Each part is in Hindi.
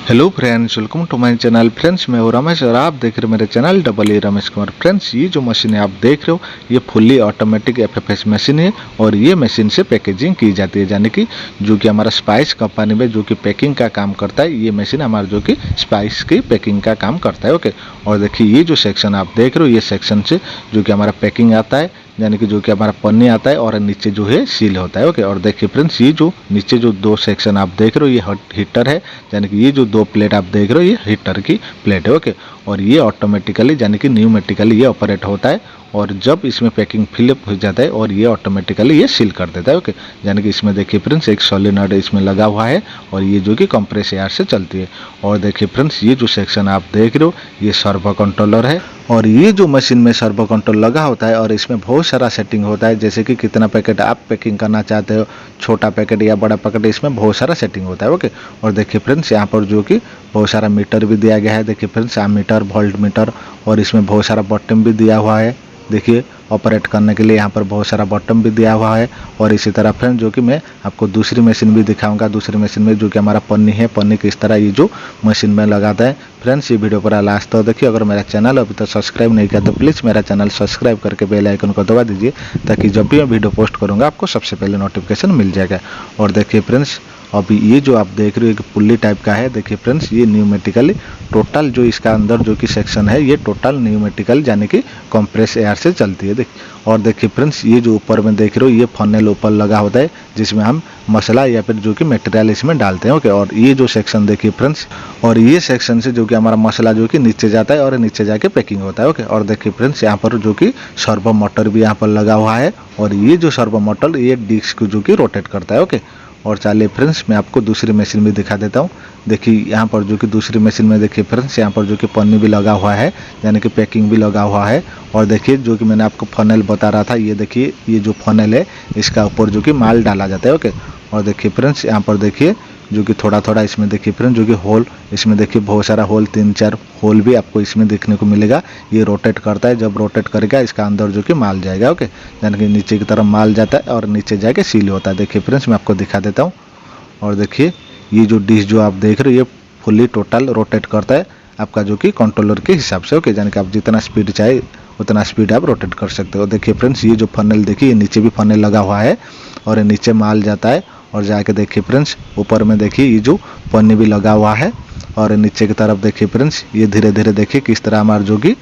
Hello friends, welcome to my channel. Friends मैं हूं रमेश और आप देख रहे हैं मेरे चैनल EERameshkumar। फ्रेंड्स ये जो मशीन है आप देख रहे हो ये फुल्ली ऑटोमेटिक FFS मशीन है और ये मशीन से पैकेजिंग की जाती है, यानी कि जो कि हमारा स्पाइस कंपनी में जो कि पैकिंग का काम करता है, ये मशीन हमारा जो कि स्पाइस की पैकिंग का काम करता है। ओके, और देखिए ये जो सेक्शन आप देख रहे हो ये सेक्शन से जो कि हमारा पैकिंग आता है, यानी कि जो कि हमारा पन्नी आता है और नीचे जो है सील होता है। ओके, और देखिए फ्रेंड्स ये जो नीचे जो दो सेक्शन आप देख रहे हो ये हीटर है, यानी कि ये जो दो प्लेट आप देख रहे हो ये हीटर की प्लेट है। ओके, और ये ऑटोमेटिकली यानी कि न्यूमेटिकली ये ऑपरेट होता है और जब इसमें पैकिंग फिलअप हो जाता है और ये ऑटोमेटिकली ये सील कर देता है। ओके, यानी कि इसमें देखिए फ्रेंड्स एक सोलेनॉइड इसमें लगा हुआ है और ये जो कि कंप्रेस एयर से चलती है। और देखिए फ्रेंड्स ये जो सेक्शन आप देख रहे हो ये सर्वो कंट्रोलर है और ये जो मशीन में सर्वो कंट्रोल लगा होता है और इसमें बहुत सारा सेटिंग होता है, जैसे कि कितना पैकेट आप पैकिंग करना चाहते हो, छोटा पैकेट या बड़ा पैकेट, इसमें बहुत सारा सेटिंग होता है। ओके, और देखिए फ्रेंड्स यहाँ पर जो कि बहुत सारा मीटर भी दिया गया है। देखिए फ्रेंड्स मीटर, वोल्ट मीटर, और इसमें बहुत सारा बटन भी दिया हुआ है। देखिए ऑपरेट करने के लिए यहाँ पर बहुत सारा बटन भी दिया हुआ है। और इसी तरह फ्रेंड्स जो कि मैं आपको दूसरी मशीन भी दिखाऊंगा, दूसरी मशीन में जो कि हमारा पन्नी है, पन्नी किस तरह ये जो मशीन में लगाता है। फ्रेंड्स ये वीडियो पर लास्ट तक देखिए। अगर मेरा चैनल अभी तक सब्सक्राइब नहीं किया तो प्लीज़ मेरा चैनल सब्सक्राइब करके बेल आइकन को दबा दीजिए, ताकि जब भी मैं वीडियो पोस्ट करूँगा आपको सबसे पहले नोटिफिकेशन मिल जाएगा। और देखिए फ्रेंड्स अभी ये जो आप देख रहे हो एक पुल्ली टाइप का है। देखिए फ्रेंड्स ये न्यूमेटिकली टोटल जो इसका अंदर जो कि सेक्शन है ये टोटल न्यूमेटिकल यानी कि कंप्रेस एयर से चलती है। और देखिए फ्रेंड्स ये जो ऊपर में देख रहे हो ये फनेल ऊपर लगा होता है जिसमें हम मसाला या फिर जो कि मटेरियल इसमें डालते हैं। ओके, और ये जो सेक्शन देखिए फ्रेंड्स, और ये सेक्शन से जो कि हमारा मसाला जो कि नीचे जाता है और नीचे जाके पैकिंग होता है। ओके, और देखिए फ्रेंड्स यहाँ पर जो कि सर्वो मोटर भी यहाँ पर लगा हुआ है और ये जो सर्वो मोटर ये डिस्क को जो कि रोटेट करता है। ओके, और चलिए फ्रेंड्स मैं आपको दूसरी मशीन भी दिखा देता हूँ। देखिए यहाँ पर जो कि दूसरी मशीन में देखिए फ्रेंड्स यहाँ पर जो कि पन्नी भी लगा हुआ है, यानी कि पैकिंग भी लगा हुआ है। और देखिए जो कि मैंने आपको फनेल बता रहा था, ये देखिए ये जो फनेल है इसका ऊपर जो कि माल डाला जाता है। ओके, और देखिए फ्रेंड्स यहाँ पर देखिए जो कि थोड़ा थोड़ा इसमें देखिए फ्रेंड्स जो कि होल, इसमें देखिए बहुत सारा होल, 3-4 होल भी आपको इसमें देखने को मिलेगा। ये रोटेट करता है, जब रोटेट करेगा इसका अंदर जो कि माल जाएगा। ओके, यानी कि नीचे की तरफ माल जाता है और नीचे जाके सील होता है। देखिए फ्रेंड्स मैं आपको दिखा देता हूँ। और देखिए ये जो डिश जो आप देख रहे हो ये फुली टोटल रोटेट करता है आपका जो कि कंट्रोलर के हिसाब से। ओके, यानी कि आप जितना स्पीड चाहे उतना स्पीड आप रोटेट कर सकते हो। देखिए फ्रेंड्स ये जो फनेल देखिए ये नीचे भी फनेल लगा हुआ है और नीचे माल जाता है और जाके देखिए फ्रेंड्स ऊपर में देखिए ये जो पन्नी भी लगा हुआ है और नीचे की तरफ देखिए फ्रेंड्स ये धीरे धीरे देखिए किस तरह हमारा जो कि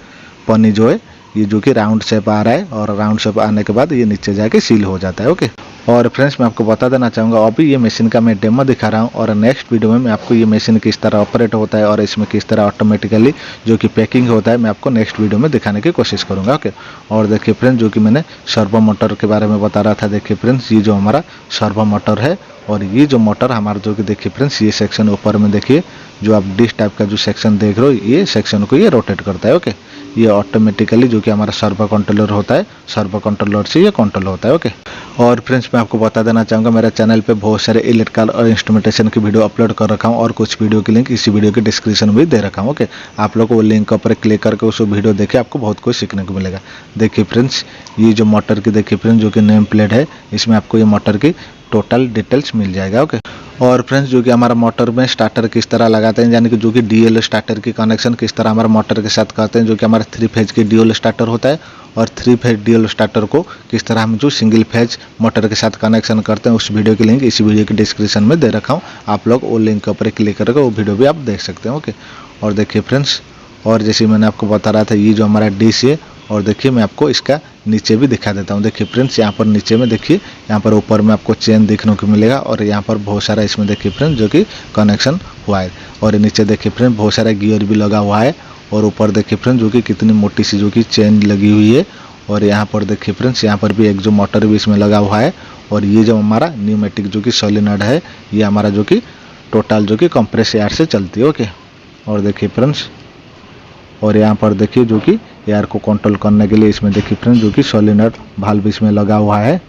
पन्नी जो है ये जो कि राउंड शेप आ रहा है और राउंड शेप आने के बाद ये नीचे जाके सील हो जाता है। ओके, और फ्रेंड्स मैं आपको बता देना चाहूँगा अभी ये मशीन का मैं डेमो दिखा रहा हूँ और नेक्स्ट वीडियो में मैं आपको ये मशीन किस तरह ऑपरेट होता है और इसमें किस तरह ऑटोमेटिकली जो कि पैकिंग होता है मैं आपको नेक्स्ट वीडियो में दिखाने की कोशिश करूँगा। ओके, और देखिए फ्रेंड्स जो कि मैंने सर्वो मोटर के बारे में बता रहा था, देखिए फ्रेंड्स ये जो हमारा सर्वो मोटर है और ये जो मोटर हमारा जो कि देखिए फ्रेंड्स ये सेक्शन ऊपर में देखिए जो आप डिश टाइप का जो सेक्शन देख रहे हो ये सेक्शन को ये रोटेट करता है। ओके, ये ऑटोमेटिकली जो कि हमारा सर्वो कंट्रोलर होता है, सर्वो कंट्रोलर से ये कंट्रोल होता है। ओके, और फ्रेंड्स मैं आपको बता देना चाहूँगा मेरे चैनल पे बहुत सारे इलेक्ट्रिकल और इंस्ट्रूमेंटेशन की वीडियो अपलोड कर रखा हूँ और कुछ वीडियो की लिंक इसी वीडियो के डिस्क्रिप्शन में भी दे रखा हूँ। ओके, आप लोग वो लिंक पर क्लिक करके उस वीडियो देखें, आपको बहुत कुछ सीखने को मिलेगा। देखिए फ्रेंड्स ये जो मोटर की देखिए फ्रेंड्स जो कि नेम प्लेट है इसमें आपको ये मोटर की टोटल डिटेल्स मिल जाएगा। ओके, और फ्रेंड्स जो कि हमारा मोटर में स्टार्टर किस तरह लगाते हैं, यानी कि जो कि डीएल स्टार्टर की कनेक्शन किस तरह हमारा मोटर के साथ करते हैं, जो कि हमारा 3 फेज की डीएल स्टार्टर होता है और 3 फेज डीएल स्टार्टर को किस तरह हम जो सिंगल फेज मोटर के साथ कनेक्शन करते हैं उस वीडियो की लिंक इसी वीडियो के डिस्क्रिप्शन में दे रखा हूँ। आप लोग वो लिंक पर क्लिक करके वो वीडियो भी आप देख सकते हैं। ओके, और देखिए फ्रेंड्स और जैसे मैंने आपको बता रहा था ये जो हमारा डिश है और देखिए मैं आपको इसका नीचे भी दिखा देता हूँ। देखिए फ्रेंड्स यहाँ पर नीचे में देखिए यहाँ पर ऊपर में आपको चेन देखने को मिलेगा और यहाँ पर बहुत सारा इसमें देखिए फ्रेंड्स जो कि कनेक्शन हुआ है और नीचे देखिए फ्रेंड्स बहुत सारा गियर भी लगा हुआ है और ऊपर देखिए फ्रेंड्स जो कि कितनी मोटी सी जो कि चेन लगी हुई है और यहाँ पर देखिए फ्रेंड्स यहाँ पर भी एक जो मोटर भी इसमें लगा हुआ है और ये जो हमारा न्यूमेटिक जो कि सोलेनॉइड है ये हमारा जो कि टोटल जो कि कंप्रेस एयर से चलती है। ओके, और देखिए फ्रेंड्स और यहाँ पर देखिए जो कि एयर को कंट्रोल करने के लिए इसमें देखिए फ्रेंड्स जो कि सोलेनॉइड वाल्व इसमें लगा हुआ है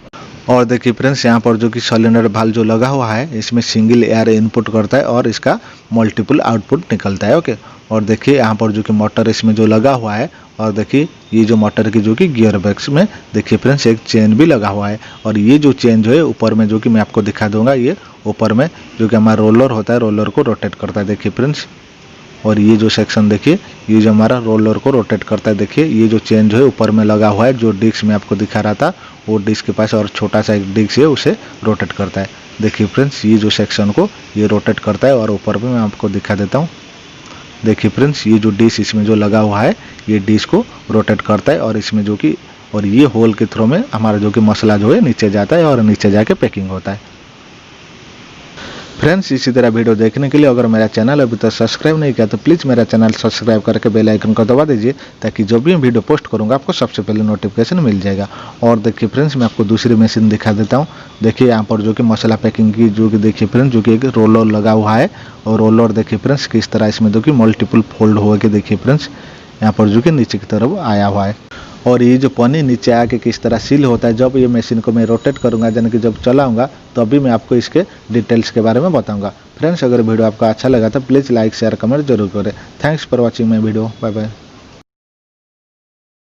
और देखिए फ्रेंड्स यहाँ पर जो कि सोलेनॉइड वाल्व जो लगा हुआ है इसमें सिंगल एयर इनपुट करता है और इसका मल्टीपल आउटपुट निकलता है। ओके, और देखिए यहाँ पर जो कि मोटर इसमें जो लगा हुआ है और देखिए ये जो मोटर की जो कि गियर बॉक्स में देखिए फ्रेंड्स एक चेन भी लगा हुआ है और ये जो चेन जो है ऊपर में जो कि मैं आपको दिखा दूंगा ये ऊपर में जो कि हमारा रोलर होता है, रोलर को रोटेट करता है। देखिए फ्रेंड्स, और ये जो सेक्शन देखिए, ये जो हमारा रोलर को रोटेट करता है। देखिए ये जो चेंज है ऊपर में लगा हुआ है, जो डिस्क में आपको दिखा रहा था, वो डिस्क के पास और छोटा सा एक डिस्क है, उसे रोटेट करता है। देखिए फ्रेंड्स, ये जो सेक्शन को ये रोटेट करता है। और ऊपर में मैं आपको दिखा देता हूँ। देखिए फ्रेंड्स, ये जो डिस्क इसमें जो लगा हुआ है, ये डिस्क को रोटेट करता है और इसमें जो कि और ये होल के थ्रू में हमारा जो कि मसला जो है नीचे जाता है और नीचे जाके पैकिंग होता है। फ्रेंड्स, इसी तरह वीडियो देखने के लिए अगर मेरा चैनल अभी तक सब्सक्राइब नहीं किया तो प्लीज़ मेरा चैनल सब्सक्राइब करके बेल आइकन को दबा दीजिए, ताकि जो भी वीडियो पोस्ट करूंगा आपको सबसे पहले नोटिफिकेशन मिल जाएगा। और देखिए फ्रेंड्स, मैं आपको दूसरी मशीन दिखा देता हूं। देखिए यहाँ पर जो कि मसाला पैकिंग की जो कि देखिए फ्रेंड्स, जो कि एक रोलर लगा हुआ है। और रोलर देखिए फ्रेंड्स किस तरह इसमें जो कि मल्टीपल फोल्ड हो के देखिए फ्रेंड्स यहाँ पर जो कि नीचे की तरफ आया हुआ है। और ये जो पन्नी नीचे आके किस तरह सील होता है, जब ये मशीन को मैं रोटेट करूंगा, यानी कि जब चलाऊंगा, तो अभी मैं आपको इसके डिटेल्स के बारे में बताऊंगा। फ्रेंड्स, अगर वीडियो आपको अच्छा लगा तो प्लीज़ लाइक शेयर कमेंट जरूर करें। Thanks for watching my video. Bye bye.